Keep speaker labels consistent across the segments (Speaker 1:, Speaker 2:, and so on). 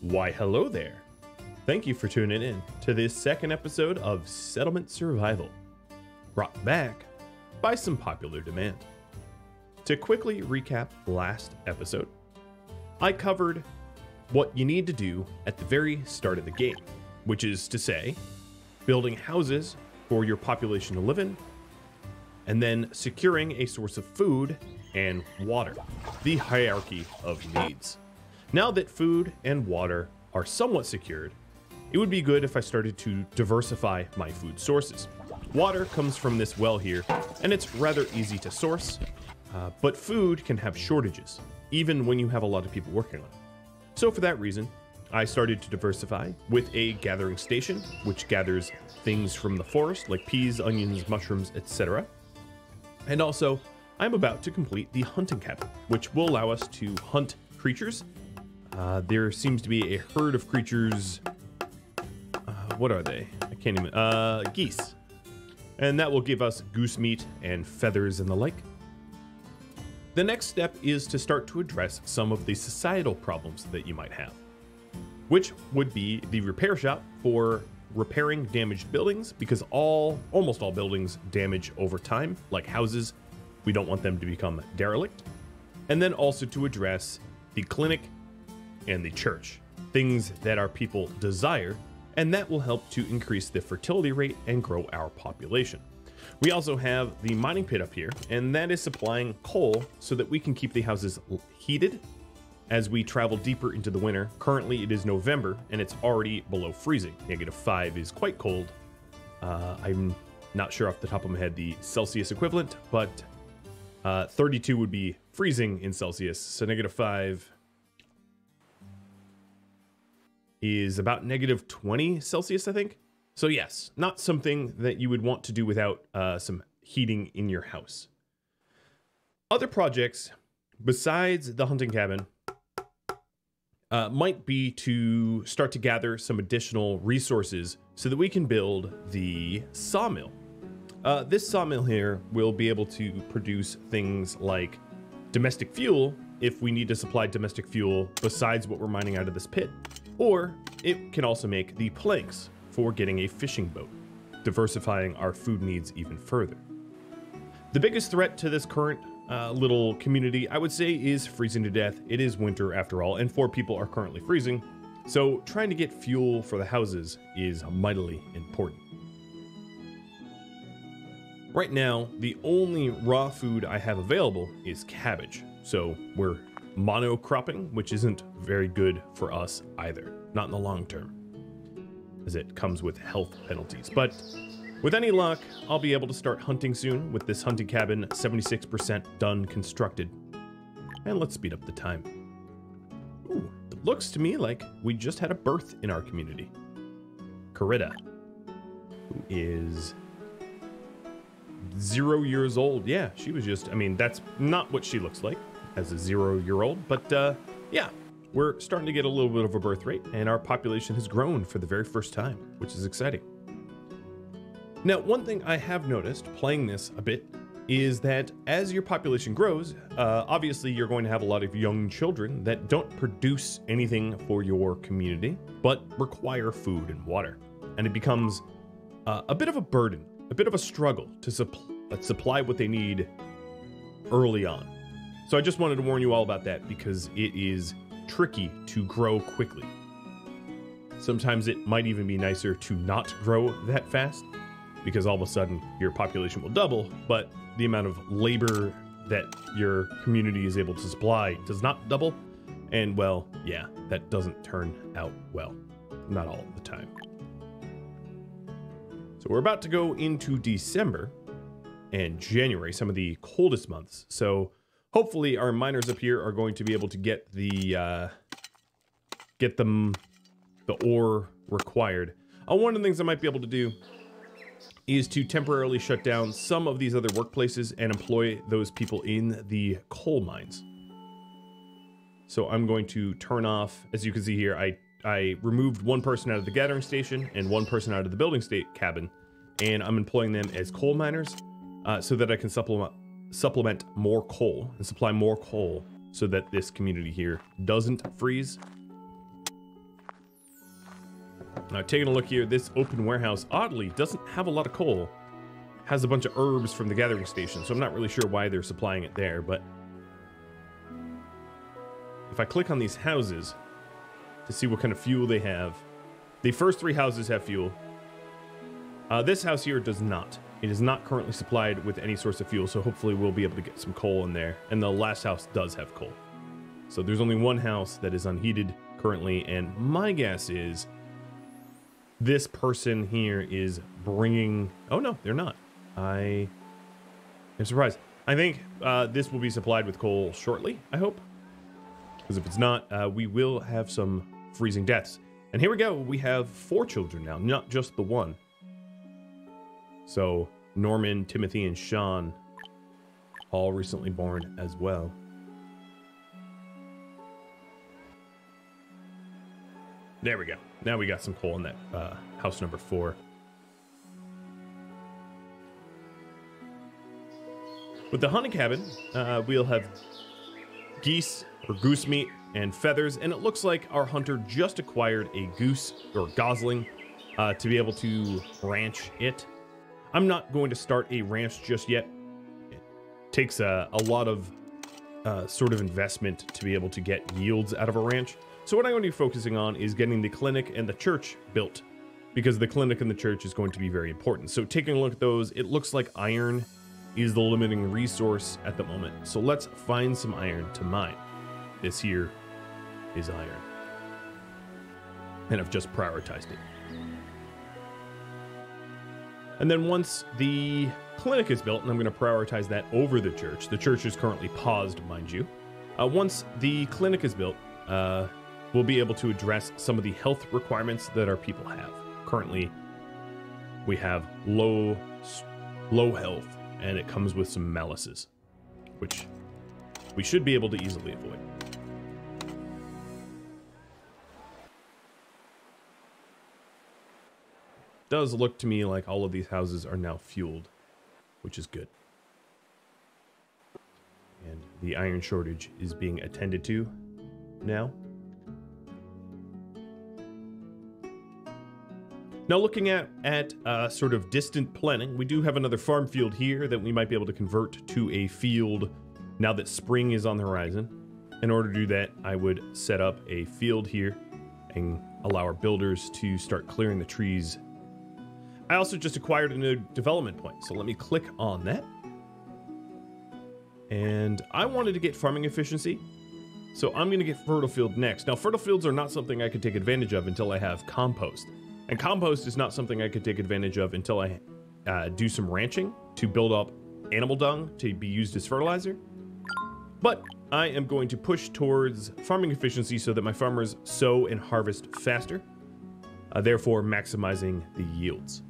Speaker 1: Why, hello there. Thank you for tuning in to this second episode of Settlement Survival, brought back by some popular demand. To quickly recap last episode, I covered what you need to do at the very start of the game, which is to say, building houses for your population to live in, and then securing a source of food and water, the hierarchy of needs. Now that food and water are somewhat secured, it would be good if I started to diversify my food sources. Water comes from this well here, and it's rather easy to source, but food can have shortages, even when you have a lot of people working on it. So for that reason, I started to diversify with a gathering station, which gathers things from the forest, like peas, onions, mushrooms, etc. And also, I'm about to complete the hunting cabin, which will allow us to hunt creatures. There seems to be a herd of creatures. What are they? I can't even. Geese. And that will give us goose meat and feathers and the like. The next step is to start to address some of the societal problems that you might have, which would be the repair shop for repairing damaged buildings, because almost all buildings damage over time, like houses. We don't want them to become derelict. And then also to address the clinic and the church, things that our people desire, and that will help to increase the fertility rate and grow our population. We also have the mining pit up here, and that is supplying coal so that we can keep the houses heated as we travel deeper into the winter. Currently it is November and it's already below freezing. -5 is quite cold. I'm not sure off the top of my head the Celsius equivalent, but 32 would be freezing in Celsius. So -5 is about -20 Celsius, I think. So yes, not something that you would want to do without some heating in your house. Other projects besides the hunting cabin might be to start to gather some additional resources so that we can build the sawmill. This sawmill here will be able to produce things like domestic fuel if we need to supply domestic fuel besides what we're mining out of this pit, or it can also make the planks for getting a fishing boat, diversifying our food needs even further. The biggest threat to this current little community, I would say, is freezing to death. It is winter after all, and 4 people are currently freezing, so trying to get fuel for the houses is mightily important. Right now, the only raw food I have available is cabbage, so we're monocropping, which isn't very good for us either, not in the long term, as it comes with health penalties. But with any luck, I'll be able to start hunting soon with this hunting cabin 76% done constructed. And let's speed up the time. Ooh, it looks to me like we just had a birth in our community. Corita, who is 0 years old. Yeah, she was just, I mean, that's not what she looks like as a 0-year-old, but yeah. We're starting to get a little bit of a birth rate, and our population has grown for the very first time, which is exciting. Now, one thing I have noticed playing this a bit is that as your population grows, obviously you're going to have a lot of young children that don't produce anything for your community, but require food and water. And it becomes a bit of a burden, a bit of a struggle to supply what they need early on. So I just wanted to warn you all about that, because it is tricky to grow quickly. Sometimes it might even be nicer to not grow that fast, because all of a sudden your population will double, but the amount of labor that your community is able to supply does not double. And well, yeah, that doesn't turn out well. Not all the time. So we're about to go into December and January, some of the coldest months. So hopefully our miners up here are going to be able to get the ore required. One of the things I might be able to do is to temporarily shut down some of these other workplaces and employ those people in the coal mines. So I'm going to turn off, as you can see here, I removed one person out of the gathering station and one person out of the building state cabin, and I'm employing them as coal miners so that I can supplement more coal and supply more coal so that this community here doesn't freeze. Now, taking a look here, this open warehouse, oddly, doesn't have a lot of coal. Has a bunch of herbs from the gathering station, so I'm not really sure why they're supplying it there, but if I click on these houses to see what kind of fuel they have, the first 3 houses have fuel. This house here does not. It is not currently supplied with any source of fuel, so hopefully we'll be able to get some coal in there. And the last house does have coal. So there's only one house that is unheated currently, and my guess is this person here is bringing... Oh no, they're not. I am surprised. I think this will be supplied with coal shortly, I hope. Because if it's not, we will have some freezing deaths. And here we go. We have 4 children now, not just the one. So Norman, Timothy, and Sean, all recently born as well. There we go. Now we got some coal in that house number 4. With the hunting cabin, we'll have geese or goose meat and feathers, and it looks like our hunter just acquired a goose or gosling to be able to ranch it. I'm not going to start a ranch just yet. It takes a lot of sort of investment to be able to get yields out of a ranch. So what I'm going to be focusing on is getting the clinic and the church built, because the clinic and the church is going to be very important. So taking a look at those, it looks like iron is the limiting resource at the moment. So let's find some iron to mine. This here is iron. And I've just prioritized it. And then once the clinic is built, and I'm going to prioritize that over the church is currently paused, mind you. Once the clinic is built, we'll be able to address some of the health requirements that our people have. Currently, we have low health, and it comes with some malices, which we should be able to easily avoid. Does look to me like all of these houses are now fueled, which is good. And the iron shortage is being attended to now. Now looking at sort of distant planning, we do have another farm field here that we might be able to convert to a field now that spring is on the horizon. In order to do that, I would set up a field here and allow our builders to start clearing the trees. I also just acquired a new development point, so let me click on that. And I wanted to get farming efficiency, so I'm going to get fertile field next. Now, fertile fields are not something I could take advantage of until I have compost. And compost is not something I could take advantage of until I do some ranching to build up animal dung to be used as fertilizer. But I am going to push towards farming efficiency so that my farmers sow and harvest faster, therefore maximizing the yields.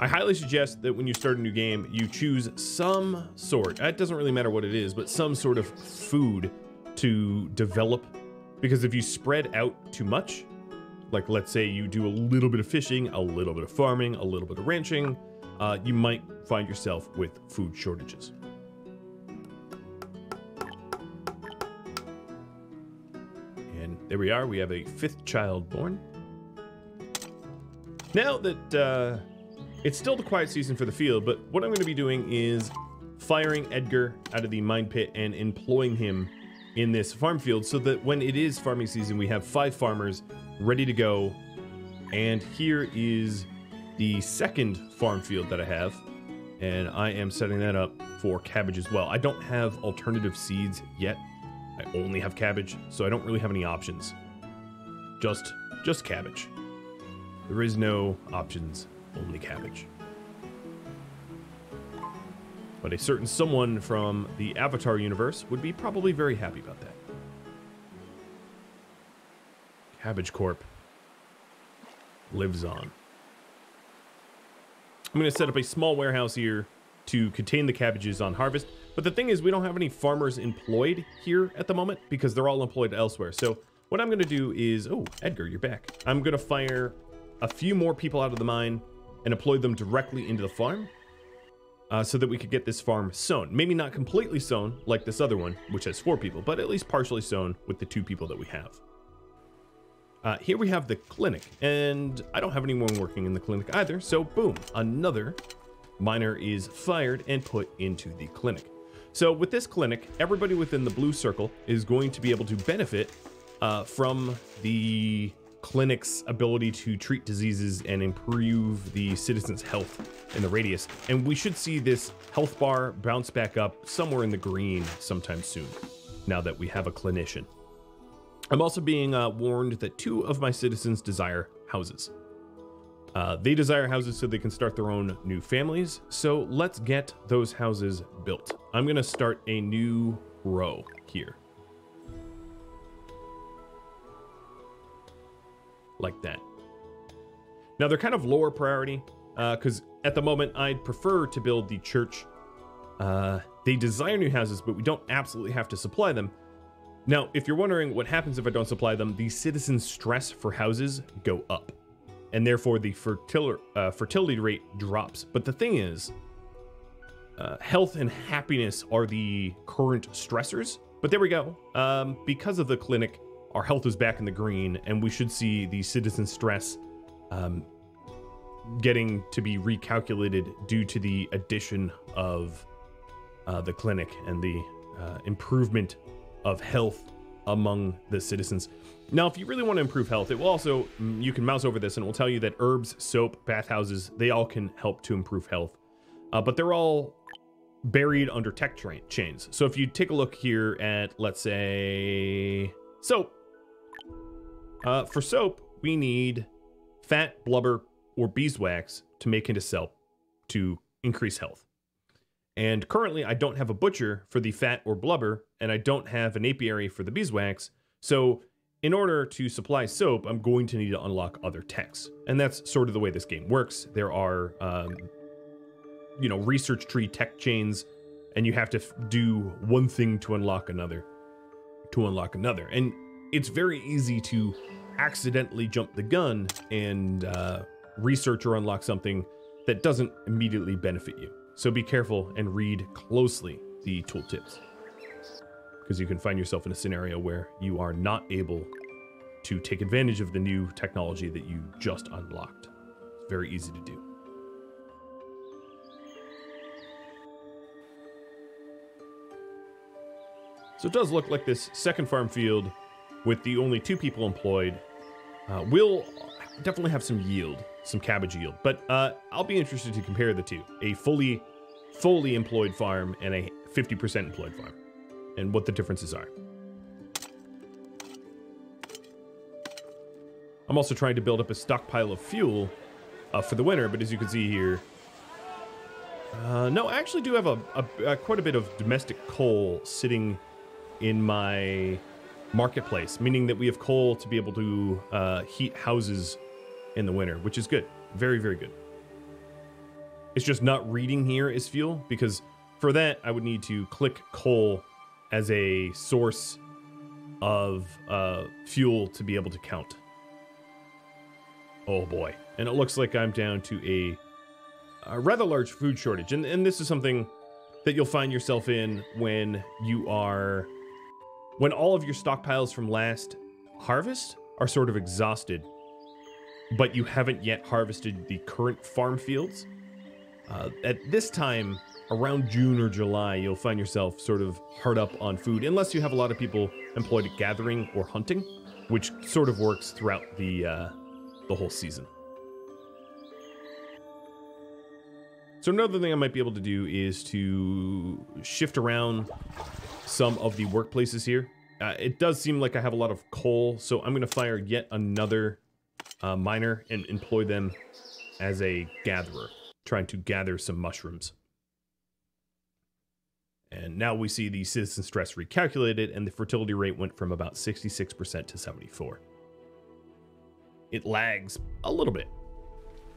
Speaker 1: I highly suggest that when you start a new game, you choose some sort, it doesn't really matter what it is, but some sort of food to develop. Because if you spread out too much, like let's say you do a little bit of fishing, a little bit of farming, a little bit of ranching, you might find yourself with food shortages. And there we are, we have a 5th child born. Now that it's still the quiet season for the field, but what I'm going to be doing is firing Edgar out of the mine pit and employing him in this farm field so that when it is farming season, we have 5 farmers ready to go. And here is the 2nd farm field that I have, and I am setting that up for cabbage as well. I don't have alternative seeds yet. I only have cabbage, so I don't really have any options. Just cabbage. There is no options. Only cabbage. But a certain someone from the Avatar universe would be probably very happy about that. Cabbage Corp lives on. I'm going to set up a small warehouse here to contain the cabbages on harvest. But the thing is, we don't have any farmers employed here at the moment because they're all employed elsewhere. So what I'm going to do is... Oh, Edgar, you're back. I'm going to fire a few more people out of the mine and employ them directly into the farm so that we could get this farm sown. Maybe not completely sown like this other one, which has 4 people, but at least partially sown with the 2 people that we have. Here we have the clinic, and I don't have anyone working in the clinic either, so boom, another miner is fired and put into the clinic. So with this clinic, everybody within the blue circle is going to be able to benefit from the clinic's ability to treat diseases and improve the citizens' health in the radius. And we should see this health bar bounce back up somewhere in the green sometime soon, now that we have a clinician. I'm also being warned that 2 of my citizens desire houses. They desire houses so they can start their own new families. So let's get those houses built. I'm going to start a new row here. Like that. Now they're kind of lower priority because at the moment I'd prefer to build the church. They desire new houses, but we don't absolutely have to supply them. Now, if you're wondering what happens if I don't supply them, the citizen stress for houses go up, and therefore the fertility rate drops. But the thing is, health and happiness are the current stressors. But there we go. Because of the clinic, our health is back in the green, and we should see the citizen stress getting to be recalculated due to the addition of the clinic and the improvement of health among the citizens. Now, if you really want to improve health, it will also, you can mouse over this and it will tell you that herbs, soap, bathhouses, they all can help to improve health. But they're all buried under tech chains. So if you take a look here at, let's say, soap. For soap, we need fat, blubber, or beeswax to make into soap to increase health. And currently, I don't have a butcher for the fat or blubber, and I don't have an apiary for the beeswax. So in order to supply soap, I'm going to need to unlock other techs. And that's sort of the way this game works. There are, research tree tech chains, and you have to do one thing to unlock another. And it's very easy to accidentally jump the gun and research or unlock something that doesn't immediately benefit you. So be careful and read closely the tooltips, because you can find yourself in a scenario where you are not able to take advantage of the new technology that you just unlocked. It's very easy to do. So it does look like this second farm field with the only 2 people employed will definitely have some yield, some cabbage yield, but I'll be interested to compare the 2, a fully employed farm and a 50% employed farm, and what the differences are. I'm also trying to build up a stockpile of fuel for the winter, but as you can see here, no, I actually do have a quite a bit of domestic coal sitting in my marketplace, meaning that we have coal to be able to heat houses in the winter, which is good. Very, very good. It's just not reading here as fuel, because for that, I would need to click coal as a source of fuel to be able to count. Oh boy. And it looks like I'm down to a rather large food shortage. And this is something that you'll find yourself in when all of your stockpiles from last harvest are sort of exhausted, but you haven't yet harvested the current farm fields. At this time, around June or July, you'll find yourself sort of hard up on food, unless you have a lot of people employed at gathering or hunting, which sort of works throughout the whole season. So another thing I might be able to do is to shift around some of the workplaces here. It does seem like I have a lot of coal, so I'm going to fire yet another miner and employ them as a gatherer, trying to gather some mushrooms. And now we see the citizen stress recalculated, and the fertility rate went from about 66% to 74%. It lags a little bit.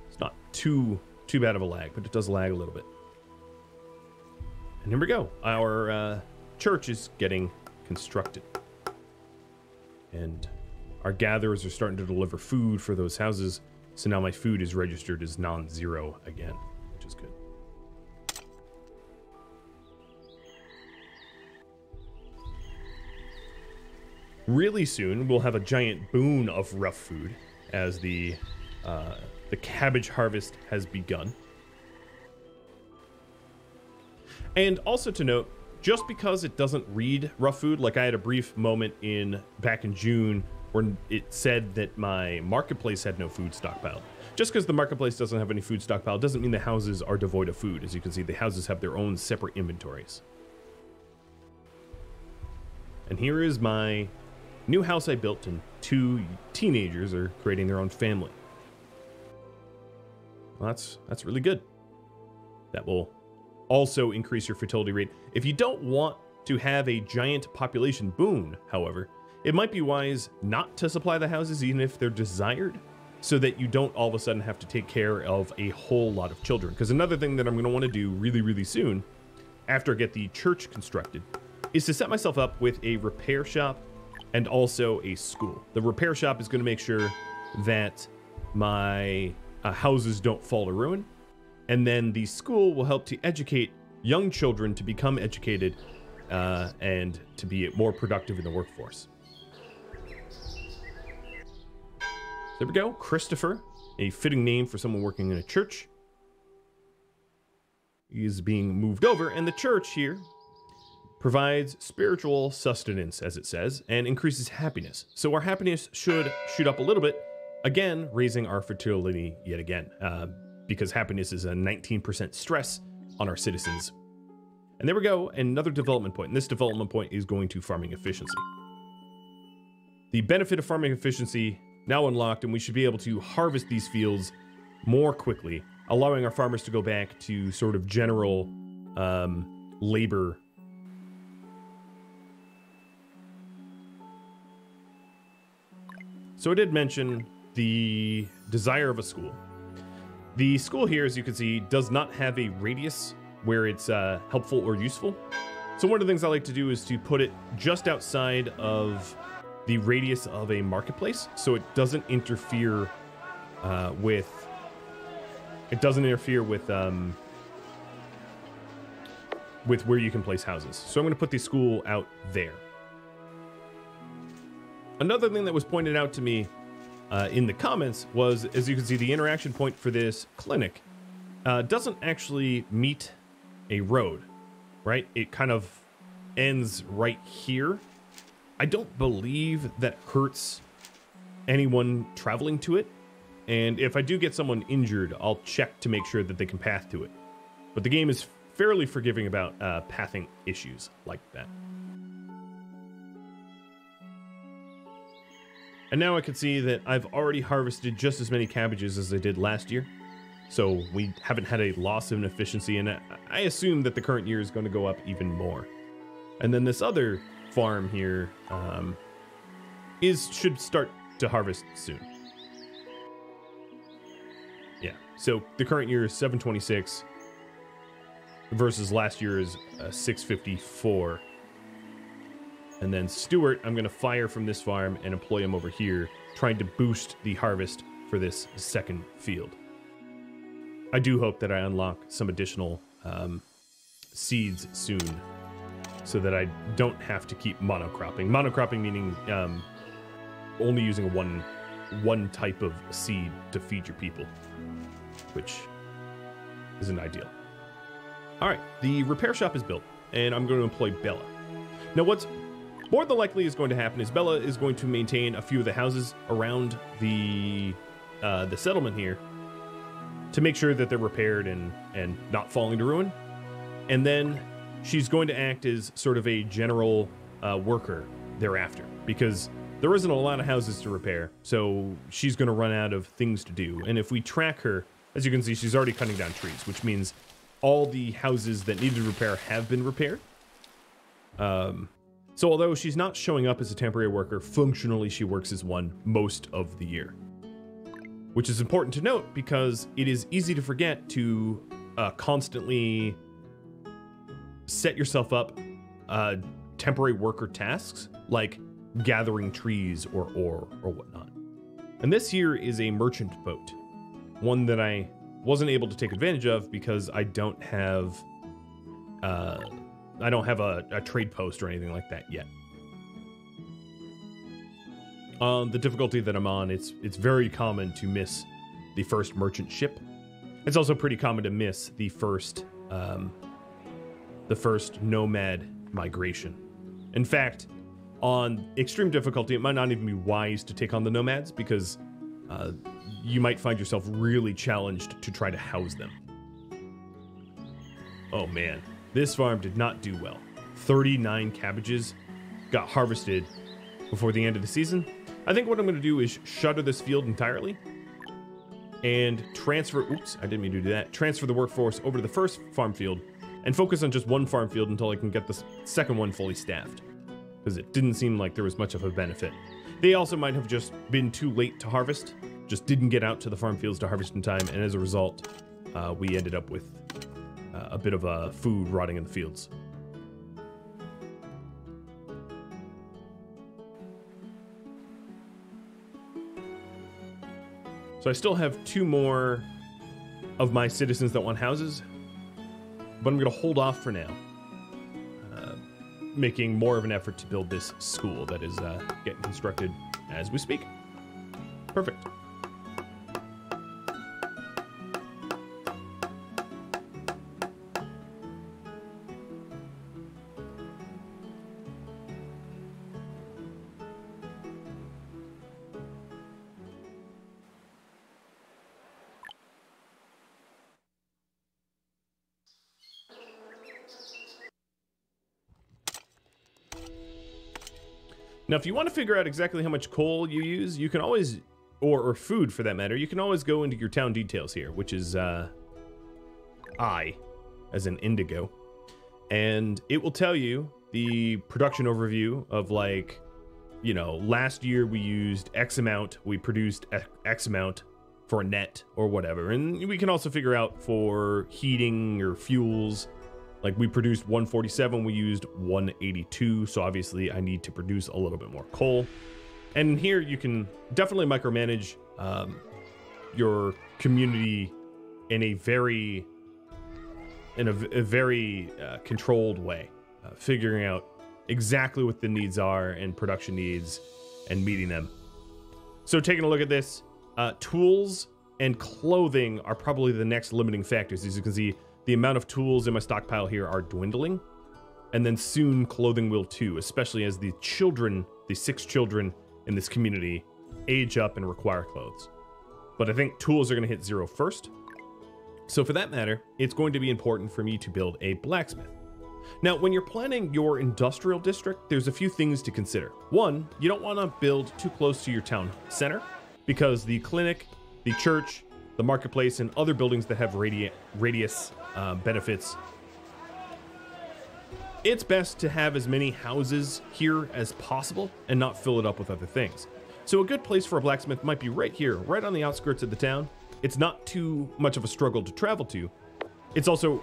Speaker 1: It's not too bad of a lag, but it does lag a little bit. And here we go. Our church is getting constructed. And our gatherers are starting to deliver food for those houses. So now my food is registered as non-zero again, which is good. Really soon, we'll have a giant boon of rough food as the cabbage harvest has begun. And also to note, just because it doesn't read rough food, like I had a brief moment back in June where it said that my marketplace had no food stockpiled. Just because the marketplace doesn't have any food stockpiled doesn't mean the houses are devoid of food. As you can see, the houses have their own separate inventories. And here is my new house I built, and 2 teenagers are creating their own family. Well, that's really good. That will also increase your fertility rate. If you don't want to have a giant population boon, however, it might be wise not to supply the houses even if they're desired, so that you don't all of a sudden have to take care of a whole lot of children. Because another thing that I'm going to want to do really, really soon, after I get the church constructed, is to set myself up with a repair shop and also a school. The repair shop is going to make sure that my houses don't fall to ruin, and then the school will help to educate young children to become educated and to be more productive in the workforce. There we go, Christopher, a fitting name for someone working in a church. He is being moved over, and the church here provides spiritual sustenance, as it says, and increases happiness. So our happiness should shoot up a little bit, again, raising our fertility yet again, because happiness is a 19% stress on our citizens. And there we go, another development point. And this development point is going to farming efficiency. The benefit of farming efficiency now unlocked, and we should be able to harvest these fields more quickly, allowing our farmers to go back to sort of general labor. So I did mention the desire of a school. The school here, as you can see, does not have a radius where it's helpful or useful. So one of the things I like to do is to put it just outside of the radius of a marketplace, so it doesn't interfere with where you can place houses. So I'm going to put the school out there. Another thing that was pointed out to me in the comments was, as you can see, the interaction point for this clinic doesn't actually meet a road, right? It kind of ends right here. I don't believe that hurts anyone traveling to it. And if I do get someone injured, I'll check to make sure that they can path to it. But the game is fairly forgiving about pathing issues like that. And now I can see that I've already harvested just as many cabbages as I did last year. So we haven't had a loss of efficiency, and I assume that the current year is going to go up even more. And then this other farm here should start to harvest soon. Yeah, so the current year is 726 versus last year is 654. And then Stuart, I'm going to fire from this farm and employ him over here, trying to boost the harvest for this second field. I do hope that I unlock some additional seeds soon, so that I don't have to keep monocropping. Monocropping meaning only using one type of seed to feed your people, which isn't ideal. All right, the repair shop is built, and I'm going to employ Bella. Now, what's more than likely is going to happen is Bella is going to maintain a few of the houses around the settlement here to make sure that they're repaired and not falling to ruin. And then she's going to act as sort of a general worker thereafter, because there isn't a lot of houses to repair, so she's going to run out of things to do. And if we track her, as you can see, she's already cutting down trees, which means all the houses that needed repair have been repaired. So although she's not showing up as a temporary worker, functionally she works as one most of the year. Which is important to note because it is easy to forget to constantly set yourself up temporary worker tasks like gathering trees or ore or whatnot. And this here is a merchant boat, one that I wasn't able to take advantage of because I don't have a trade post or anything like that yet. On the difficulty that I'm on, it's very common to miss the first merchant ship. It's also pretty common to miss the first nomad migration. In fact, on extreme difficulty, it might not even be wise to take on the nomads because you might find yourself really challenged to try to house them. Oh man, this farm did not do well. 39 cabbages got harvested before the end of the season. I think what I'm going to do is shutter this field entirely and transfer, oops, I didn't mean to do that, transfer the workforce over to the first farm field and focus on just one farm field until I can get the second one fully staffed, because it didn't seem like there was much of a benefit. They also might have just been too late to harvest, just didn't get out to the farm fields to harvest in time, and as a result, we ended up with a bit of food rotting in the fields. So I still have 2 more of my citizens that want houses, but I'm going to hold off for now, making more of an effort to build this school that is getting constructed as we speak. Perfect. Now, if you want to figure out exactly how much coal you use, you can always, or food for that matter, you can always go into your town details here, which is I, as in indigo, and it will tell you the production overview of, like, you know, last year we used X amount, we produced X amount for a net or whatever, and we can also figure out for heating or fuels. Like, we produced 147, we used 182, so obviously I need to produce a little bit more coal. And here you can definitely micromanage your community in a very controlled way, figuring out exactly what the needs are and production needs and meeting them. So taking a look at this, tools and clothing are probably the next limiting factors. As you can see, the amount of tools in my stockpile here are dwindling, and then soon clothing will too, especially as the 6 children in this community age up and require clothes. But I think tools are going to hit 0 first. So for that matter, it's going to be important for me to build a blacksmith. Now, when you're planning your industrial district, there's a few things to consider. One, you don't want to build too close to your town center, because the clinic, the church, the marketplace, and other buildings that have radius benefits, it's best to have as many houses here as possible and not fill it up with other things. So a good place for a blacksmith might be right here, right on the outskirts of the town. It's not too much of a struggle to travel to. It's also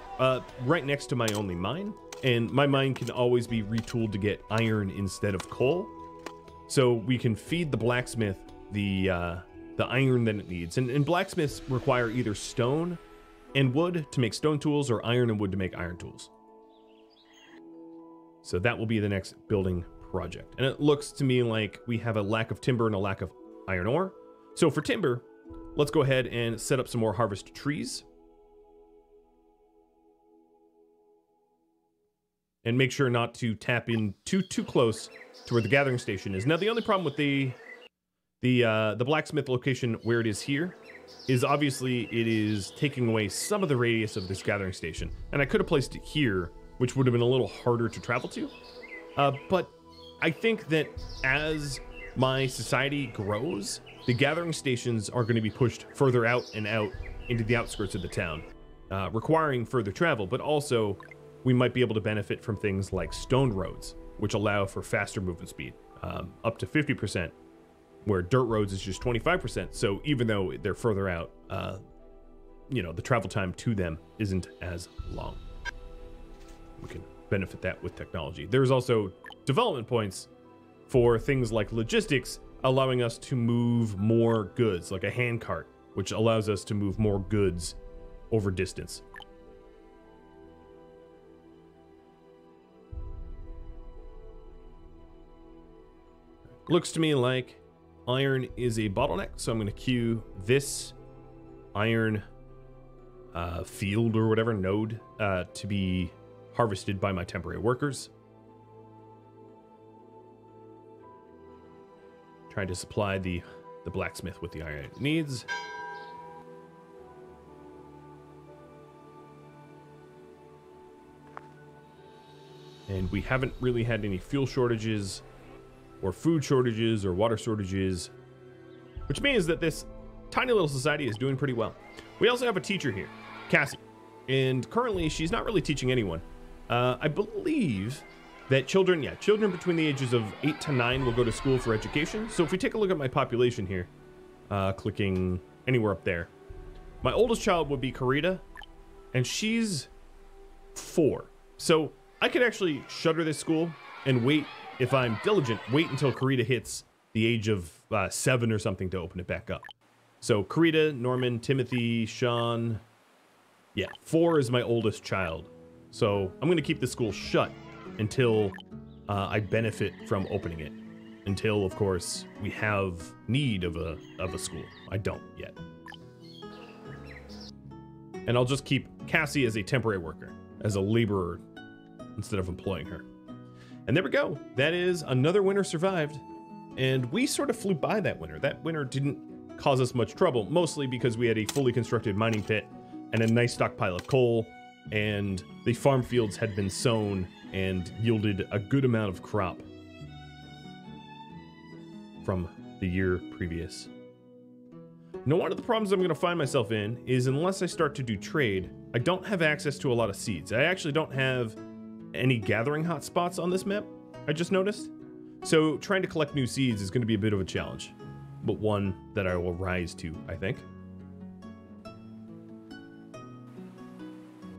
Speaker 1: right next to my only mine, and my mine can always be retooled to get iron instead of coal. So we can feed the blacksmith the iron that it needs. And blacksmiths require either stone and wood to make stone tools, or iron and wood to make iron tools. So that will be the next building project. And it looks to me like we have a lack of timber and a lack of iron ore. So for timber, let's go ahead and set up some more harvest trees. And make sure not to tap in too close to where the gathering station is. Now, the only problem with the blacksmith location where it is here is obviously it is taking away some of the radius of this gathering station. And I could have placed it here, which would have been a little harder to travel to. But I think that as my society grows, the gathering stations are going to be pushed further out and out into the outskirts of the town, requiring further travel, but also we might be able to benefit from things like stone roads, which allow for faster movement speed, up to 50%, where dirt roads is just 25%. So even though they're further out, you know, the travel time to them isn't as long. We can benefit that with technology. There's also development points for things like logistics, allowing us to move more goods, like a hand cart, which allows us to move more goods over distance. Looks to me like iron is a bottleneck, so I'm going to queue this iron field or whatever node to be harvested by my temporary workers. Trying to supply the blacksmith with the iron it needs. And we haven't really had any fuel shortages or food shortages or water shortages, which means that this tiny little society is doing pretty well. We also have a teacher here, Cassie, and currently she's not really teaching anyone. I believe that children between the ages of 8 to 9 will go to school for education. So if we take a look at my population here, clicking anywhere up there, my oldest child would be Karita, and she's 4. So I could actually shutter this school and wait, if I'm diligent, wait until Karita hits the age of 7 or something to open it back up. So Karita, Norman, Timothy, Sean, 4 is my oldest child. So I'm going to keep the school shut until I benefit from opening it. Until, of course, we have need of a school. I don't yet. And I'll just keep Cassie as a temporary worker, as a laborer, instead of employing her. And there we go. That is another winter survived. And we sort of flew by that winter. That winter didn't cause us much trouble, mostly because we had a fully constructed mining pit and a nice stockpile of coal, and the farm fields had been sown and yielded a good amount of crop from the year previous. Now, one of the problems I'm going to find myself in is, unless I start to do trade, I don't have access to a lot of seeds. I actually don't have any gathering hotspots on this map, I just noticed. So trying to collect new seeds is going to be a bit of a challenge, but one that I will rise to, I think.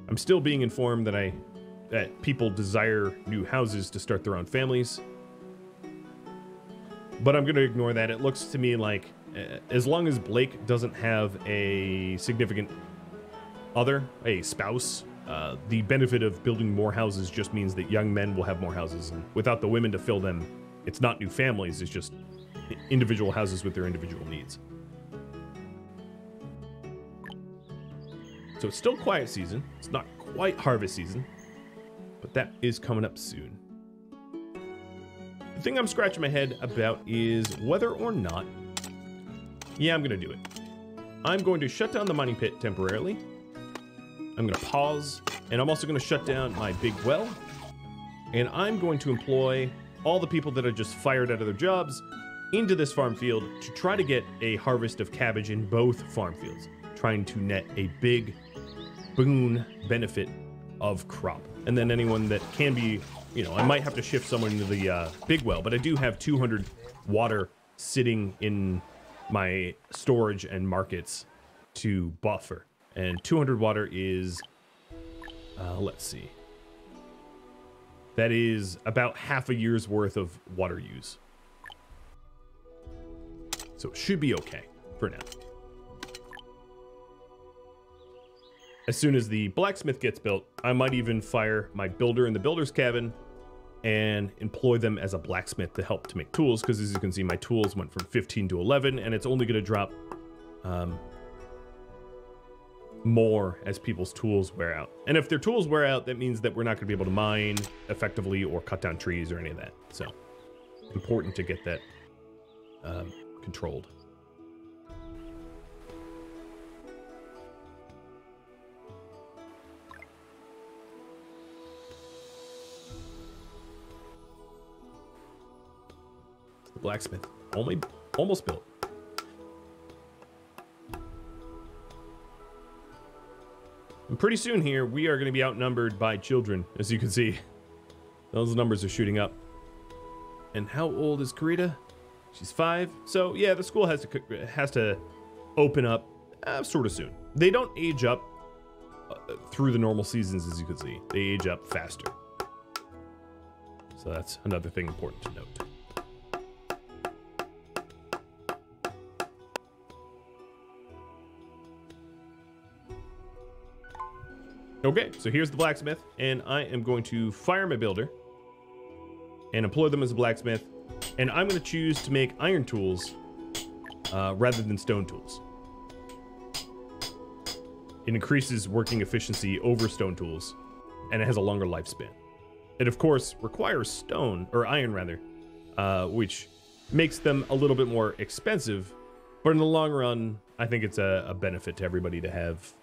Speaker 1: I'm still being informed that people desire new houses to start their own families, but I'm going to ignore that. It looks to me like as long as Blake doesn't have a significant other, a spouse, the benefit of building more houses just means that young men will have more houses, and without the women to fill them, it's not new families, it's just individual houses with their individual needs. So it's still quiet season. It's not quite harvest season, but that is coming up soon. The thing I'm scratching my head about is whether or not, I'm going to do it. I'm going to shut down the mining pit temporarily. I'm going to pause, and I'm also going to shut down my big well, and I'm going to employ all the people that are just fired out of their jobs into this farm field to try to get a harvest of cabbage in both farm fields, trying to net a big boon benefit of crop. And then anyone that can be, I might have to shift someone into the big well, but I do have 200 water sitting in my storage and markets to buffer. And 200 water is, let's see. That is about half a year's worth of water use. So it should be okay for now. As soon as the blacksmith gets built, I might even fire my builder in the builder's cabin and employ them as a blacksmith to help to make tools, because as you can see, my tools went from 15 to 11, and it's only going to drop more as people's tools wear out. And if their tools wear out, that means that we're not going to be able to mine effectively or cut down trees or any of that. So important to get that controlled. The blacksmith almost built. And pretty soon here, we are going to be outnumbered by children, as you can see. Those numbers are shooting up. And how old is Karita? She's 5. So yeah, the school has to open up sort of soon. They don't age up through the normal seasons, as you can see. They age up faster. So that's another thing important to note. Okay, so here's the blacksmith, and I am going to fire my builder and employ them as a blacksmith, and I'm going to choose to make iron tools rather than stone tools. It increases working efficiency over stone tools, and it has a longer lifespan. It, of course, requires stone, or iron rather, which makes them a little bit more expensive, but in the long run, I think it's a benefit to everybody to have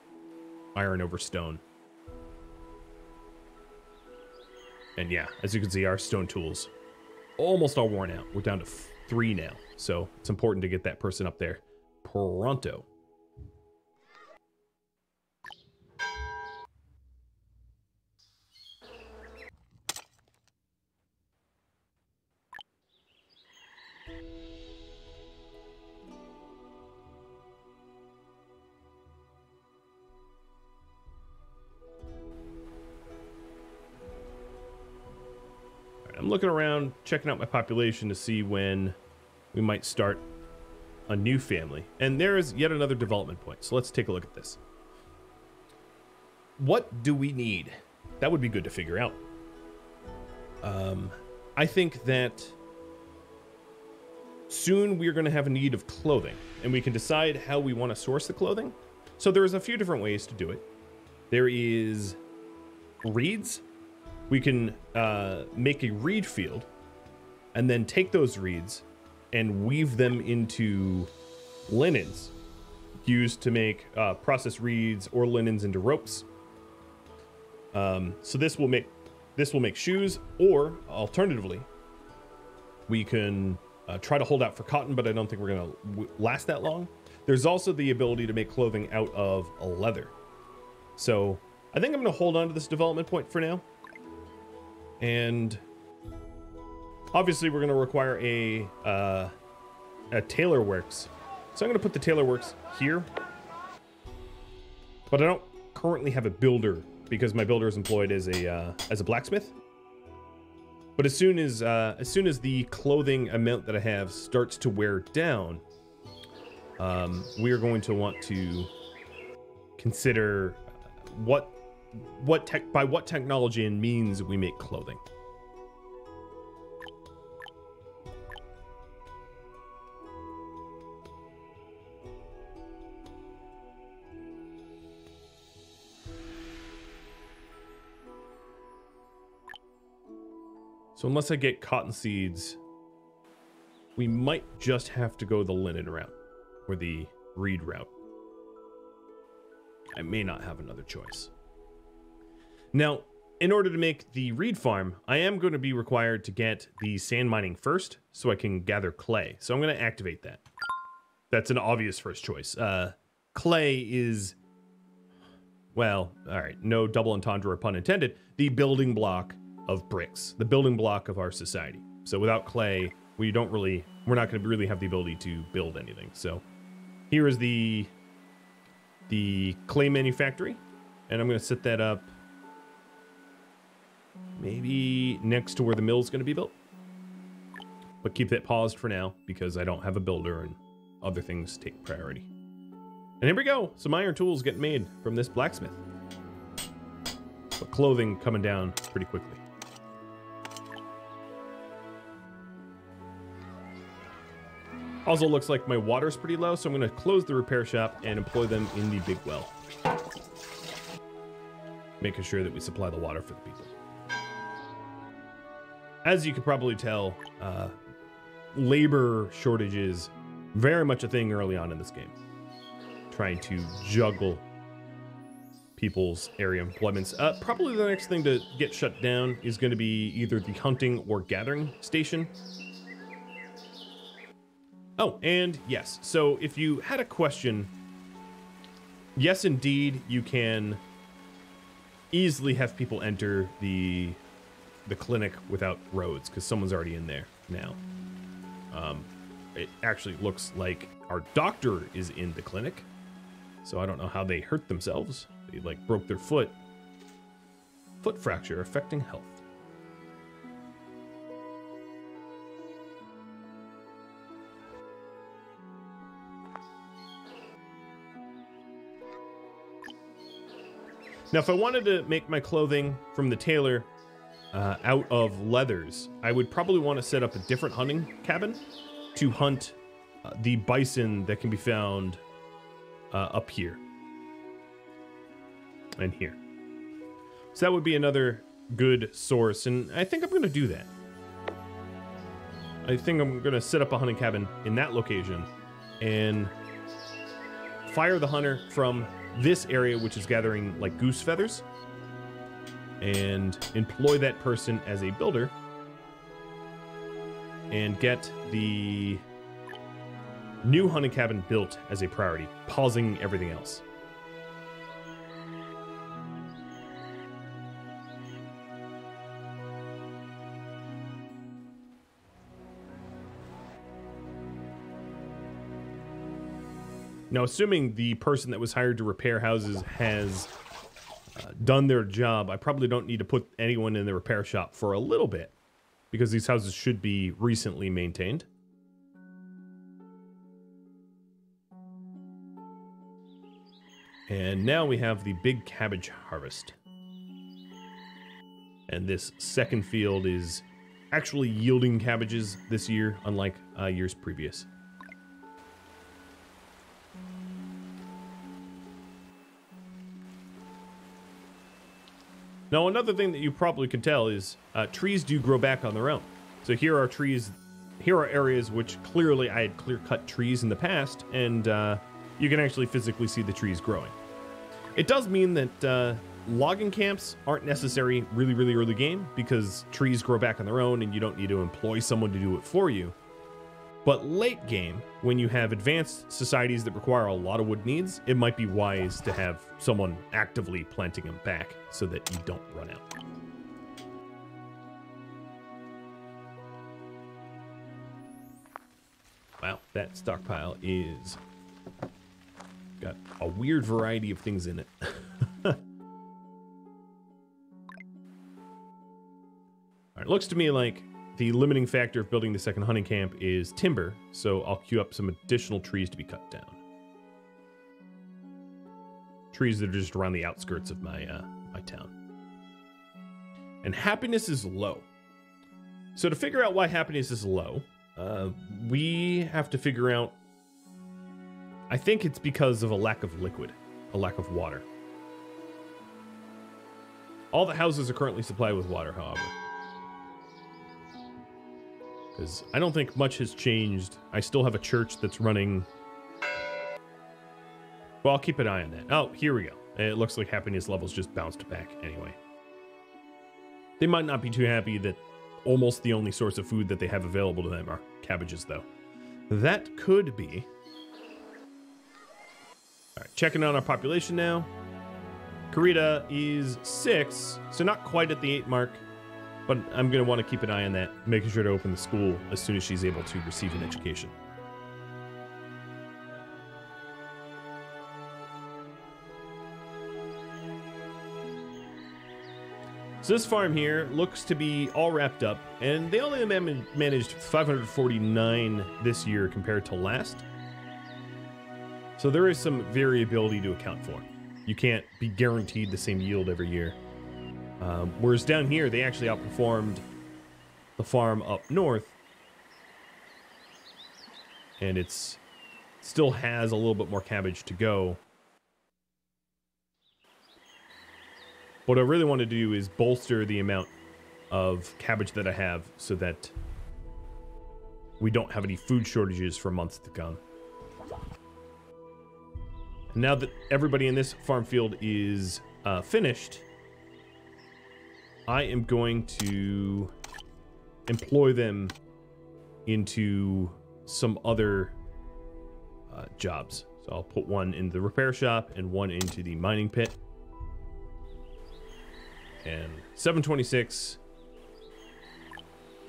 Speaker 1: iron over stone. And yeah, as you can see, our stone tools almost all worn out. We're down to 3 now, so it's important to get that person up there pronto. I'm looking around, checking out my population to see when we might start a new family. And there is yet another development point. So let's take a look at this. What do we need? That would be good to figure out. I think that soon we're going to have a need of clothing, and we can decide how we want to source the clothing. So there's a few different ways to do it. There is reeds. We can make a reed field and then take those reeds and weave them into linens used to make process reeds or linens into ropes. So this will make shoes, or alternatively, we can try to hold out for cotton, but I don't think we're going to last that long. There's also the ability to make clothing out of leather. So I think I'm going to hold on to this development point for now. And obviously we're going to require a tailor works. So I'm going to put the tailor works here, but I don't currently have a builder because my builder is employed as a blacksmith. But as soon as the clothing amount that I have starts to wear down, we are going to want to consider by what technology and means we make clothing. So unless I get cotton seeds, we might just have to go the linen route or the reed route. I may not have another choice. Now, in order to make the reed farm, I am going to be required to get the sand mining first so I can gather clay. So I'm going to activate that. That's an obvious first choice. Clay is, well, all right, no double entendre or pun intended, the building block of bricks, the building block of our society. So without clay, we're not going to really have the ability to build anything. So here is the clay manufactory, and I'm going to set that up maybe next to where the mill is going to be built. But keep that paused for now because I don't have a builder and other things take priority. And here we go. Some iron tools getting made from this blacksmith. But clothing coming down pretty quickly. Also looks like my water's pretty low, so I'm going to close the repair shop and employ them in the big well. Making sure that we supply the water for the people. As you can probably tell, labor shortages very much a thing early on in this game. Trying to juggle people's area employments. Probably the next thing to get shut down is going to be either the hunting or gathering station. Oh, and yes, so if you had a question, yes, indeed, you can easily have people enter the clinic without roads because someone's already in there now. It actually looks like our doctor is in the clinic, so I don't know how they hurt themselves. They like broke their foot. Foot fracture affecting health. Now, if I wanted to make my clothing from the tailor out of leathers, I would probably want to set up a different hunting cabin to hunt the bison that can be found up here and here. So that would be another good source, and I think I'm going to do that. I think I'm going to set up a hunting cabin in that location and fire the hunter from this area, which is gathering like goose feathers, and employ that person as a builder and get the new hunting cabin built as a priority, pausing everything else. Now, assuming the person that was hired to repair houses has done their job, I probably don't need to put anyone in the repair shop for a little bit, because these houses should be recently maintained. And now we have the big cabbage harvest. And this second field is actually yielding cabbages this year, unlike years previous. Now, another thing that you probably can tell is trees do grow back on their own. So here are trees, here are areas which clearly I had clear-cut trees in the past, and you can actually physically see the trees growing. It does mean that logging camps aren't necessary really early game, because trees grow back on their own and you don't need to employ someone to do it for you. But late game, when you have advanced societies that require a lot of wood needs, it might be wise to have someone actively planting them back so that you don't run out. Wow, that stockpile is got a weird variety of things in it. All right, looks to me like the limiting factor of building the second hunting camp is timber, so I'll queue up some additional trees to be cut down. Trees that are just around the outskirts of my my town. And happiness is low. So to figure out why happiness is low, we have to figure out, I think it's because of a lack of liquid, a lack of water. All the houses are currently supplied with water, however. Because I don't think much has changed. I still have a church that's running. Well, I'll keep an eye on that. Oh, here we go. It looks like happiness levels just bounced back anyway. They might not be too happy that almost the only source of food that they have available to them are cabbages, though. That could be. All right, checking on our population now. Karita is 6, so not quite at the 8 mark. But I'm going to want to keep an eye on that, making sure to open the school as soon as she's able to receive an education. So this farm here looks to be all wrapped up, and they only managed 549 this year compared to last. So there is some variability to account for. You can't be guaranteed the same yield every year. Whereas down here, they actually outperformed the farm up north. And it's still has a little bit more cabbage to go. What I really want to do is bolster the amount of cabbage that I have so that we don't have any food shortages for months to come. And now that everybody in this farm field is finished, I am going to employ them into some other jobs. So I'll put one in the repair shop and one into the mining pit. And 726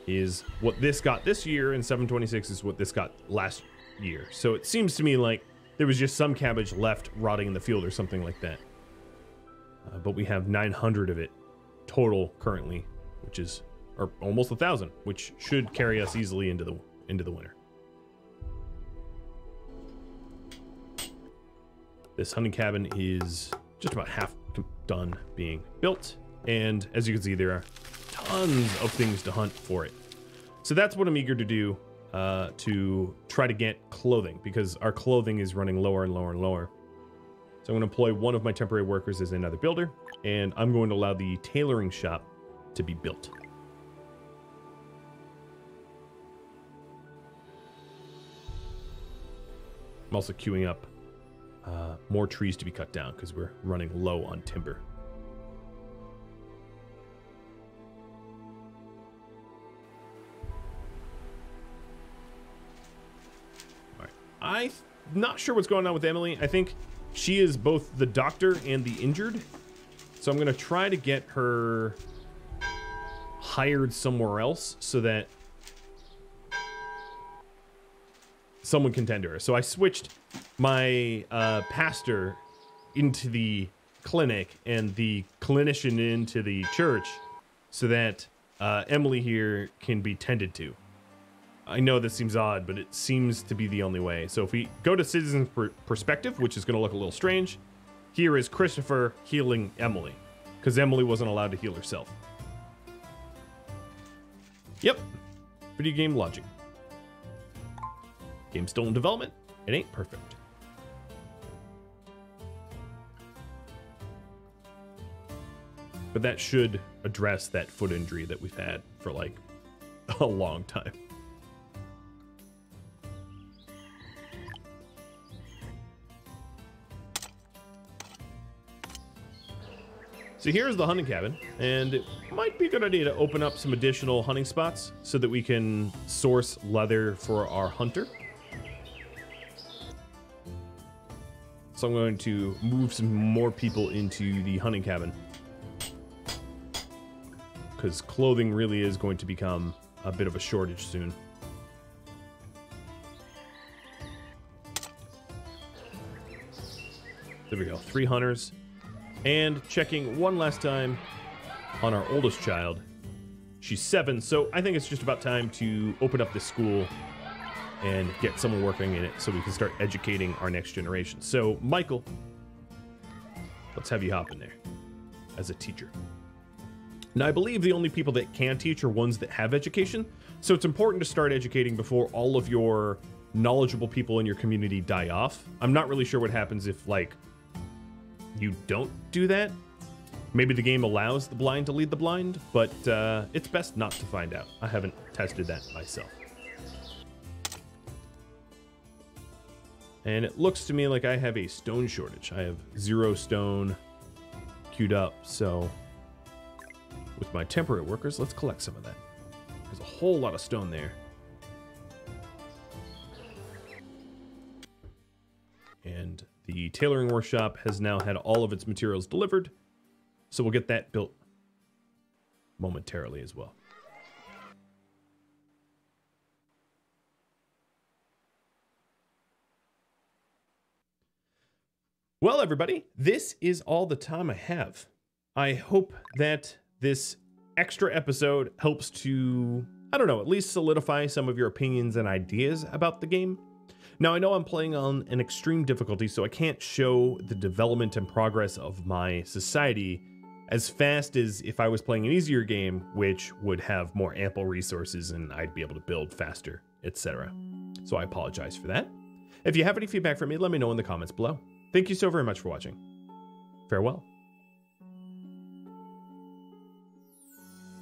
Speaker 1: is what this got this year, and 726 is what this got last year. So it seems to me like there was just some cabbage left rotting in the field or something like that. But we have 900 of it total currently, which is or almost 1,000, which should carry us easily into the winter. This hunting cabin is just about half done being built, and as you can see, there are tons of things to hunt for it. So that's what I'm eager to do. to try to get clothing because our clothing is running lower and lower and lower. So I'm going to employ one of my temporary workers as another builder, and I'm going to allow the tailoring shop to be built. I'm also queuing up more trees to be cut down because we're running low on timber. All right. I'm not sure what's going on with Emily. I think she is both the doctor and the injured. So I'm going to try to get her hired somewhere else so that someone can tend to her. So I switched my pastor into the clinic and the clinician into the church so that Emily here can be tended to. I know this seems odd, but it seems to be the only way. So if we go to citizen's perspective, which is going to look a little strange, here is Christopher healing Emily because Emily wasn't allowed to heal herself. Yep. Video game logic. Game's still in development. It ain't perfect. But that should address that foot injury that we've had for like a long time. So here's the hunting cabin, and it might be a good idea to open up some additional hunting spots so that we can source leather for our hunter. So I'm going to move some more people into the hunting cabin because clothing really is going to become a bit of a shortage soon. There we go, 3 hunters. And checking one last time on our oldest child. She's 7, so I think it's just about time to open up this school and get someone working in it so we can start educating our next generation. So, Michael, let's have you hop in there as a teacher. Now, I believe the only people that can teach are ones that have education, so it's important to start educating before all of your knowledgeable people in your community die off. I'm not really sure what happens if, like, you don't do that. Maybe the game allows the blind to lead the blind, but it's best not to find out. I haven't tested that myself. And it looks to me like I have a stone shortage. I have 0 stone queued up, so with my temporary workers, let's collect some of that. There's a whole lot of stone there. And the tailoring workshop has now had all of its materials delivered, so we'll get that built momentarily as well. Well, everybody, this is all the time I have. I hope that this extra episode helps to, I don't know, at least solidify some of your opinions and ideas about the game. Now, I know I'm playing on an extreme difficulty, so I can't show the development and progress of my society as fast as if I was playing an easier game, which would have more ample resources and I'd be able to build faster, etc. So I apologize for that. If you have any feedback for me, let me know in the comments below. Thank you so very much for watching. Farewell.